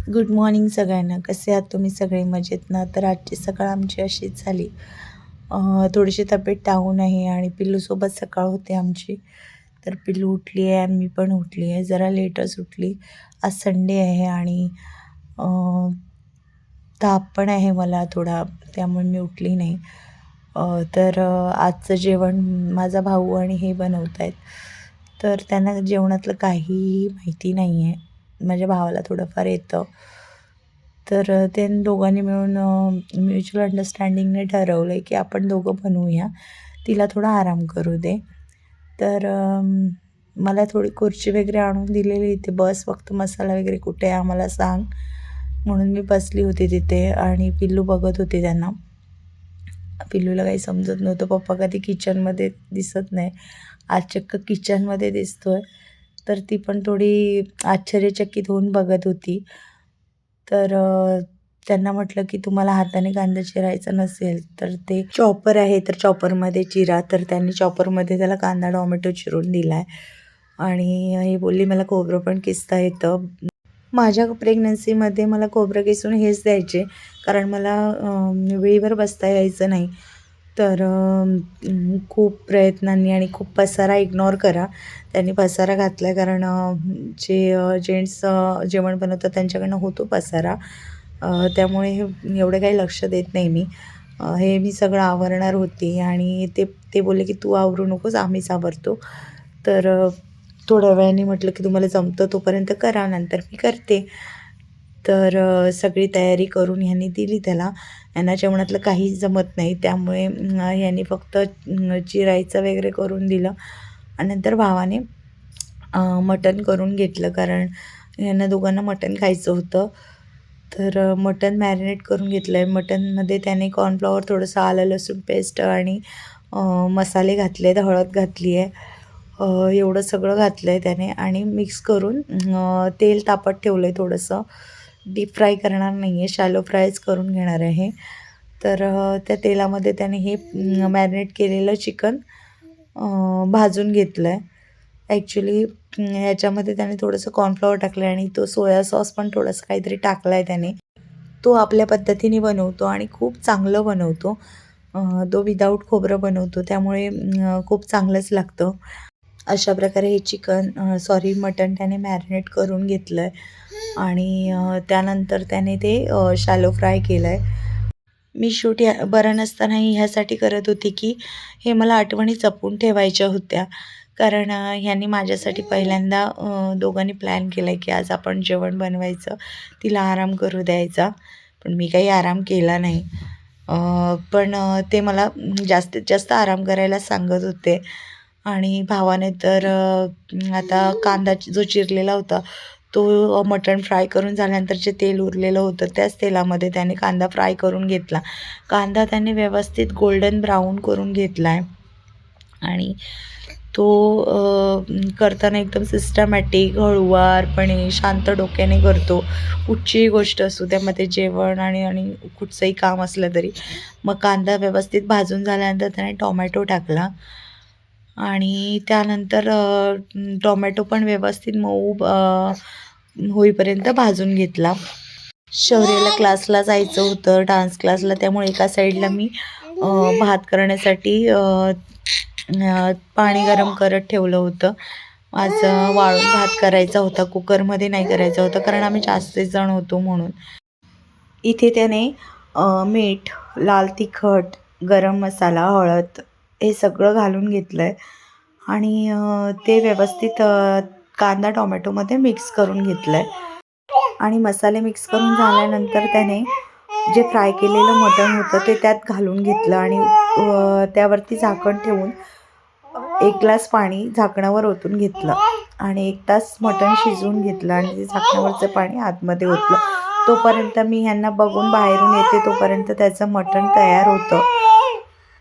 Good morning सगळ्यांना. कसे आहात तुम्ही सगळे? मजेत ना? तर आजची सकाळ आमची अशीच झाली. थोडीशी तब्येत डाऊन आहे आणि पिल्लूसोबत सकाळ होते आमची. तर पिल्लू उठली आहे आणि मी पण उठली आहे. जरा लेटच उठली. आज संडे आहे आणि अ, ताप पण आहे मला थोडा, त्यामुळे मी उठली नाही. आजचं जेवण माझा भाऊ आणि हे बनवत आहेत. तर त्यांना जेवणातलं काहीही माहिती नाही आहे. माझ्या भावाला थोडंफार येतं. त्यांनी दोघांनी मिळून म्युच्युअल अंडरस्टँडिंगने ठरवलं आहे की आपण दोघं बनवूया. तिला थोडा आराम करू दे. मला थोडी खुर्ची वगैरे आणून दिलेली, इथे बस, फक्त मसाला वगैरे कुठे आहे आम्हाला सांग. म्हणून मी बसली होती तिथे आणि पिल्लू बघत होती त्यांना. पिल्लूला काही समजत नव्हतं. पप्पा कधी किचनमध्ये दिसत नाही. आज चक्क किचनमध्ये दिसतोय. तर ती पण थोडी आश्चर्यचकित होऊन बघत होती. त्यांना म्हटलं की तुम्हाला हाताने कांदा चिरायचा नसेल तर ते चॉपर आहे, तर चॉपरमध्ये चिरा. तर त्यांनी चॉपरमध्ये त्याला कांदा टोमॅटो चिरून दिला आहे. आणि ही बोलली मला खोबरं पण किसता येतं. माझ्या प्रेग्नन्सीमध्ये मला खोबरं किसून हेच द्यायचे, कारण मला वेळीवर बसता यायचं नाही. खूप प्रयत्नांनी आणि खूप पसारा इग्नोर करा. त्यांनी पसारा घातला आहे, कारण जे जेंट्स जेवण बनवतात त्यांच्याकडनं होतो पसारा. त्यामुळे एवढं काही लक्ष देत नाही मी. हे मी सगळं आवरणार होती आणि ते ते बोलले की तू आवरू नकोस, आम्हीच आवरतो. तर थोड्या वेळाने म्हटलं की तुम्हाला जमतं तोपर्यंत करा, नंतर मी करते. सगळी तयारी करून ह्यांनी दिली त्याला. यांना जेवणातलं काहीच जमत नाही, त्यामुळे ह्यांनी फक्त चिरायचं वगैरे करून दिलं. आणि नंतर भावाने मटण करून घेतलं, कारण यांना दोघांना मटण खायचं होतं. मटण मॅरिनेट करून घेतलं आहे. मटणमध्ये त्याने कॉर्नफ्लॉवर, थोडंसं आलं लसूण पेस्ट आणि मसाले घातले आहेत, हळद घातली आहे. एवढं सगळं घातलं आहे त्याने आणि मिक्स करून तेल तापत ठेवलं आहे थोडंसं. डीप फ्राय करणार नाही आहे, शॅलो फ्रायच करून घेणार आहे. त्या तेलामध्ये त्याने हे मॅरिनेट केलेलं चिकन भाजून घेतलं आहे. ॲक्च्युली ह्याच्यामध्ये त्याने थोडंसं कॉर्नफ्लॉवर टाकलं आहे आणि तो सोया सॉस पण थोडंसं काहीतरी टाकला आहे त्याने. तो आपल्या पद्धतीने बनवतो आणि खूप चांगलं बनवतो. तो विदाऊट खोबरं बनवतो, त्यामुळे खूप चांगलंच लागतं. अशा प्रकारे हे मटण त्याने मॅरिनेट करून घेतलं आहे आणि त्यानंतर त्याने ते शॅलो फ्राय केलं आहे. मी शूट बरं नसतानाही ह्यासाठी करत होती की हे मला आठवणी जपून ठेवायच्या होत्या. कारण ह्यांनी माझ्यासाठी पहिल्यांदा दोघांनी प्लॅन केला आहे की आज आपण जेवण बनवायचं, तिला आराम करू द्यायचा. पण मी काही आराम केला नाही. ते मला जास्तीत जास्त आराम करायला सांगत होते. आणि भावाने आता कांदा जो चिरलेला होता तो मटण फ्राय करून झाल्यानंतर जे तेल उरलेलं होतं त्याच तेलामध्ये त्याने कांदा फ्राय करून घेतला. कांदा त्याने व्यवस्थित गोल्डन ब्राऊन करून घेतला आहे आणि तो करताना एकदम सिस्टमॅटिक, हळूवारपणे, शांत डोक्याने करतो. कुठचीही गोष्ट असू, त्यामध्ये जेवण आणि आणि कुठचंही काम असलं तरी. मग कांदा व्यवस्थित भाजून झाल्यानंतर त्याने टोमॅटो टाकला आणि त्यानंतर टोमॅटो पण व्यवस्थित मऊ होईपर्यंत भाजून घेतला. शौर्याला क्लासला जायचं होतं, डान्स क्लासला, त्यामुळे एका साईडला मी भात करण्यासाठी पाणी गरम करत ठेवलं होतं. आज वाळून भात करायचा होता, कुकरमध्ये नाही करायचा होता, कारण आम्ही जास्त जण होतो म्हणून. इथे त्याने मीठ, लाल तिखट, गरम मसाला, हळद हे सगळं घालून घेतलं आहे आणि ते व्यवस्थित कांदा टोमॅटोमध्ये मिक्स करून घेतलं आहे. आणि मसाले मिक्स करून झाल्यानंतर त्याने जे फ्राय केलेलं मटण होतं ते त्यात घालून घेतलं आणि त्यावरती झाकण ठेवून 1 ग्लास पाणी झाकणावर ओतून घेतलं आणि 1 तास मटण शिजवून घेतलं आणि ते झाकणावरचं पाणी आतमध्ये ओतलं. तोपर्यंत मी ह्यांना बघून बाहेरून येते, तोपर्यंत त्याचं मटण तयार होतं.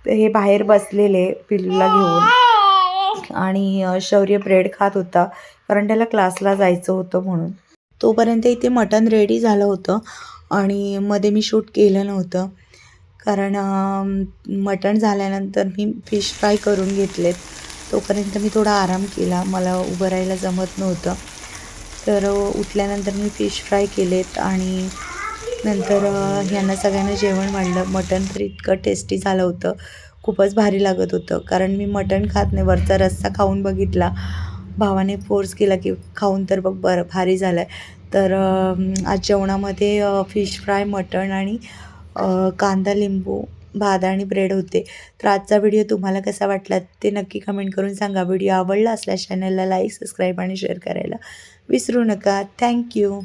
हे बाहेर बसलेले पिल्लूला घेऊन आणि शौर्य ब्रेड खात होता, कारण त्याला क्लासला जायचं होतं म्हणून. तोपर्यंत इथे मटण रेडी झालं होतं आणि मध्ये मी शूट केलं नव्हतं, कारण मटण झाल्यानंतर मी फिश फ्राय करून घेतलेत. तोपर्यंत मी थोडा आराम केला, मला उभं राहायला जमत नव्हतं. तर उठल्यानंतर मी फिश फ्राय केलेत आणि नंतर ह्यांना सगळ्यांना जेवण वाढलं. मटण तर इतकं टेस्टी झालं होतं, खूपच भारी लागत होतं. कारण मी मटण खात नाही, वरचा रस्सा खाऊन बघितला. भावाने फोर्स केला, की खाऊन तर बघ बरं भारी झालं आहे. तर आज जेवणामध्ये फिश फ्राय, मटण आणि कांदा, लिंबू, भात आणि ब्रेड होते. तर आजचा व्हिडिओ तुम्हाला कसा वाटला ते नक्की कमेंट करून सांगा. व्हिडिओ आवडला असल्यास चॅनलला लाईक, सबस्क्राईब आणि शेअर करायला विसरू नका. Thank you.